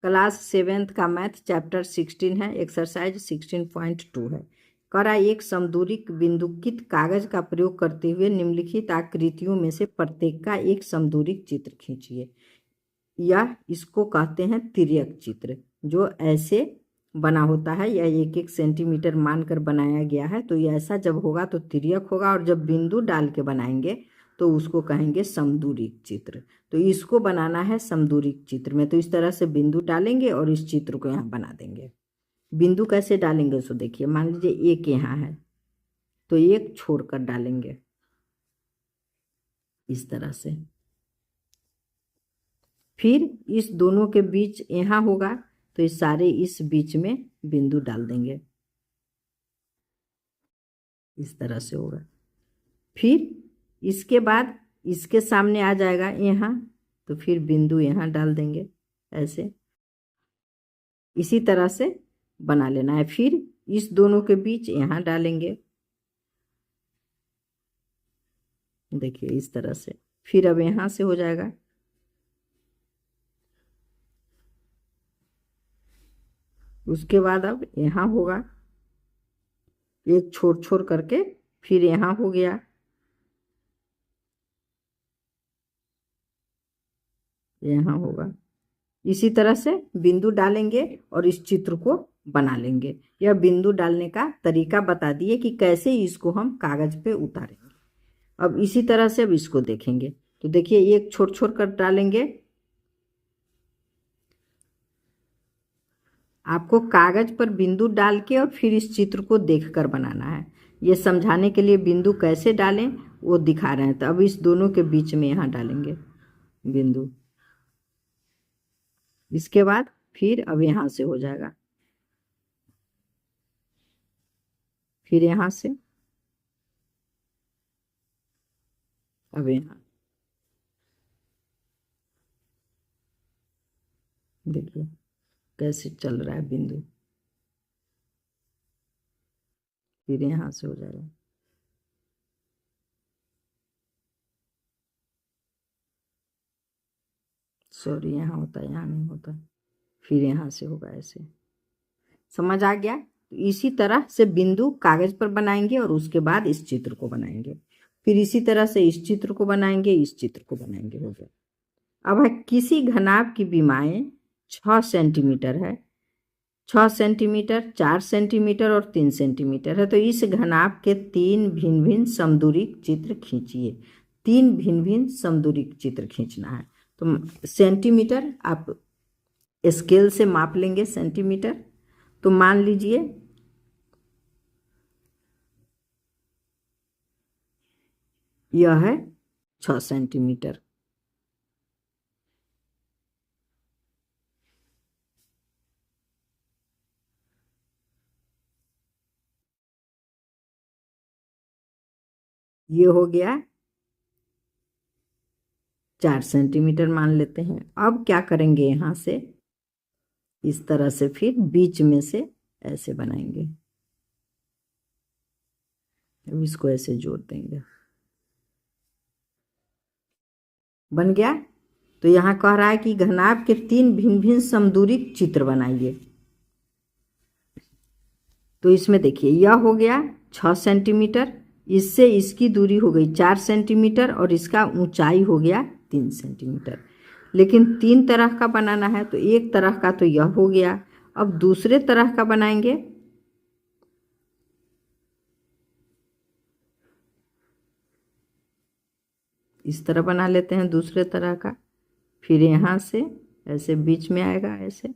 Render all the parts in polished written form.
Class 7th का math chapter 16 है, exercise 16.2 है। करा एक समदूरिक बिंदुकित कागज का प्रयोग करते हुए निम्नलिखित आकृतियों में से प्रत्येक का एक समदूरिक चित्र खींचिए। यह इसको कहते हैं तिर्यक चित्र, जो ऐसे बना होता है। यह 1-1 सेंटीमीटर मानकर बनाया गया है। तो यह ऐसा जब होगा तो तिर्यक होगा, और जब बिंदु डाल के बनाएंगे तो उसको कहेंगे समदूरिक चित्र। तो इसको बनाना है समदूरिक चित्र में। तो इस तरह से बिंदु डालेंगे और इस चित्र को यहाँ बना देंगे। बिंदु कैसे डालेंगे सो देखिए, मान लीजिए एक यहाँ है तो एक छोड़कर डालेंगे इस तरह से। फिर इस दोनों के बीच यहाँ होगा तो इस सारे इस बीच में बिंदु डाल देंगे, इस तरह से होगा। फिर इसके बाद इसके सामने आ जाएगा यहाँ, तो फिर बिंदु यहाँ डाल देंगे ऐसे। इसी तरह से बना लेना है। फिर इस दोनों के बीच यहाँ डालेंगे, देखिए इस तरह से। फिर अब यहाँ से हो जाएगा, उसके बाद अब यहाँ होगा एक छोड़ छोड़ करके, फिर यहाँ हो गया, यहाँ होगा। इसी तरह से बिंदु डालेंगे और इस चित्र को बना लेंगे। यह बिंदु डालने का तरीका बता दिए कि कैसे इसको हम कागज पे उतारेंगे। अब इसी तरह से अब इसको देखेंगे तो देखिए एक छोड़ छोड़ कर डालेंगे। आपको कागज पर बिंदु डाल के और फिर इस चित्र को देखकर बनाना है। ये समझाने के लिए बिंदु कैसे डालें वो दिखा रहे हैं। तो अब इस दोनों के बीच में यहाँ डालेंगे बिंदु। इसके बाद फिर अब यहाँ से हो जाएगा, फिर यहाँ से अब यहाँ देखिए कैसे चल रहा है बिंदु। फिर यहाँ से हो जाएगा, सॉरी यहाँ होता है, यहाँ नहीं होता। फिर यहाँ से होगा ऐसे। समझ आ गया? तो इसी तरह से बिंदु कागज पर बनाएंगे और उसके बाद इस चित्र को बनाएंगे। फिर इसी तरह से इस चित्र को बनाएंगे, इस चित्र को बनाएंगे। हो गया। अब है किसी घनाभ की विमाएं 6 सेंटीमीटर है। 6 सेंटीमीटर, 4 सेंटीमीटर और 3 सेंटीमीटर है। तो इस घनाभ के 3 भिन्न भिन्न समदूरिक चित्र खींचिए। 3 भिन्न भिन्न समदूरिक चित्र खींचना है। तो सेंटीमीटर आप स्केल से माप लेंगे सेंटीमीटर। तो मान लीजिए यह है 6 सेंटीमीटर। ये हो गया 4 सेंटीमीटर मान लेते हैं। अब क्या करेंगे, यहाँ से इस तरह से फिर बीच में से ऐसे बनाएंगे। अब इसको ऐसे जोड़ देंगे, बन गया। तो यहाँ कह रहा है कि घनाभ के 3 भिन्न भिन्न समदूरिक चित्र बनाइए। तो इसमें देखिए यह हो गया 6 सेंटीमीटर, इससे इसकी दूरी हो गई 4 सेंटीमीटर और इसका ऊंचाई हो गया 3 सेंटीमीटर। लेकिन 3 तरह का बनाना है, तो एक तरह का तो यह हो गया। अब दूसरे तरह का बनाएंगे। इस तरह बना लेते हैं दूसरे तरह का। फिर यहाँ से ऐसे बीच में आएगा ऐसे।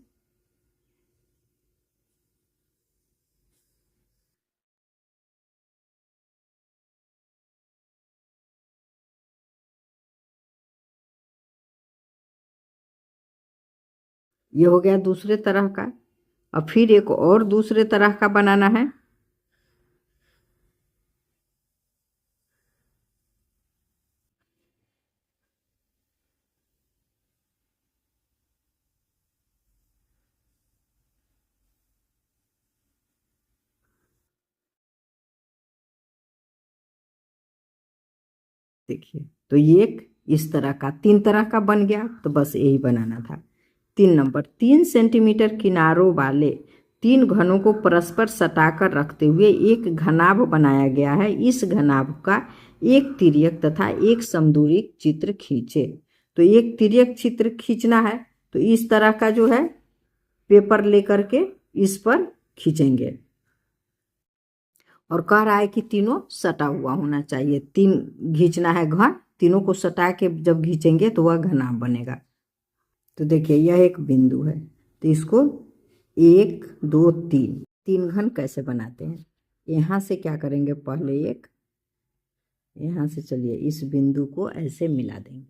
ये हो गया दूसरे तरह का। अब फिर एक और दूसरे तरह का बनाना है। देखिए तो ये एक इस तरह का 3 तरह का बन गया। तो बस यही बनाना था। 3 नंबर, 3 सेंटीमीटर किनारों वाले 3 घनों को परस्पर सटाकर रखते हुए एक घनाभ बनाया गया है। इस घनाभ का एक तिर्यक तथा एक समदूरिक चित्र खींचे। तो एक तिर्यक चित्र खींचना है तो इस तरह का जो है पेपर लेकर के इस पर खींचेंगे और कह रहा है कि तीनों सटा हुआ होना चाहिए। 3 खींचना है घन, तीनों को सटा के जब खींचेंगे तो वह घनाभ बनेगा। तो देखिए यह एक बिंदु है तो इसको 1 2 3 घन कैसे बनाते हैं। यहाँ से क्या करेंगे, पहले यहाँ से चलिए इस बिंदु को ऐसे मिला देंगे,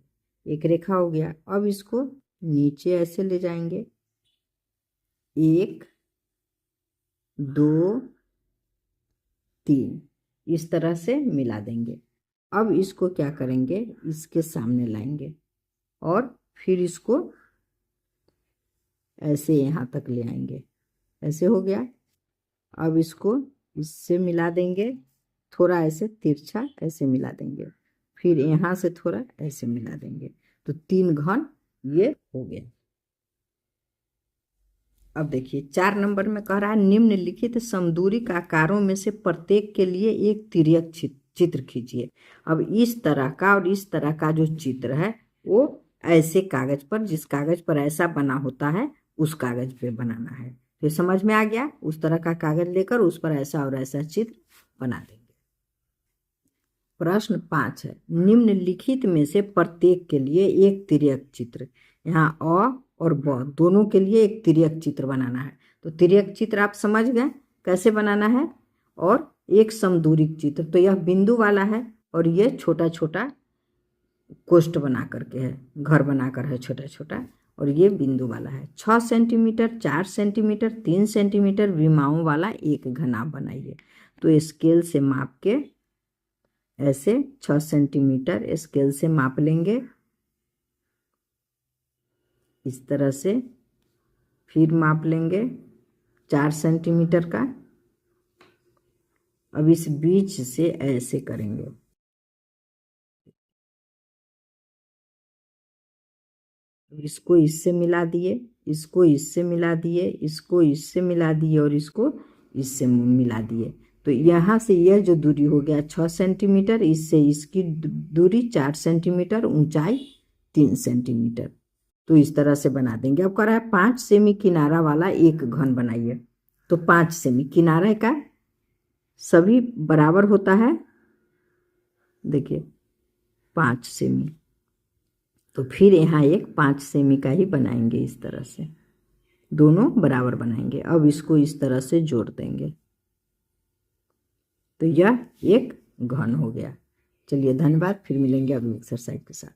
एक रेखा हो गया। अब इसको नीचे ऐसे ले जाएंगे, 1 2 3 इस तरह से मिला देंगे। अब इसको क्या करेंगे, इसके सामने लाएंगे और फिर इसको ऐसे यहाँ तक ले आएंगे, ऐसे हो गया। अब इसको इससे मिला देंगे, थोड़ा ऐसे तिरछा ऐसे मिला देंगे, फिर यहाँ से थोड़ा ऐसे मिला देंगे, तो 3 घन ये हो गया। अब देखिए 4 नंबर में कह रहा है निम्नलिखित समदूरिक आकारों में से प्रत्येक के लिए एक तिर्यक चित्र खींचिए। अब इस तरह का और इस तरह का जो चित्र है वो ऐसे कागज पर, जिस कागज पर ऐसा बना होता है उस कागज पे बनाना है। तो समझ में आ गया, उस तरह का कागज लेकर उस पर ऐसा और ऐसा चित्र बना देंगे। प्रश्न 5 है निम्नलिखित में से प्रत्येक के लिए एक तिर्यक चित्र, यहाँ अ और ब दोनों के लिए एक तिर्यक चित्र बनाना है। तो तिर्यक चित्र आप समझ गए कैसे बनाना है, और एक समदूरिक चित्र, तो यह बिंदु वाला है और ये छोटा छोटा कोष्ठ बना करके है, घर बनाकर है छोटा छोटा, और ये बिंदु वाला है। 6 सेंटीमीटर 4 सेंटीमीटर 3 सेंटीमीटर विमाओं वाला एक घनाभ बनाइए। तो स्केल से माप के ऐसे 6 सेंटीमीटर स्केल से माप लेंगे इस तरह से, फिर माप लेंगे 4 सेंटीमीटर का। अब इस बीच से ऐसे करेंगे, इसको इससे मिला दिए, इसको इससे मिला दिए, इसको इससे मिला दिए और इसको इससे मिला दिए। तो यहाँ से यह जो दूरी हो गया 6 सेंटीमीटर, इससे इसकी दूरी 4 सेंटीमीटर, ऊंचाई 3 सेंटीमीटर। तो इस तरह से बना देंगे। अब कह रहा है 5 सेमी किनारा वाला एक घन बनाइए। तो 5 सेमी किनारे का सभी बराबर होता है, देखिए 5 सेमी, तो फिर यहाँ एक 5 सेमी का ही बनाएंगे इस तरह से, दोनों बराबर बनाएंगे। अब इसको इस तरह से जोड़ देंगे तो यह एक घन हो गया। चलिए धन्यवाद, फिर मिलेंगे अगली एक्सरसाइज के साथ।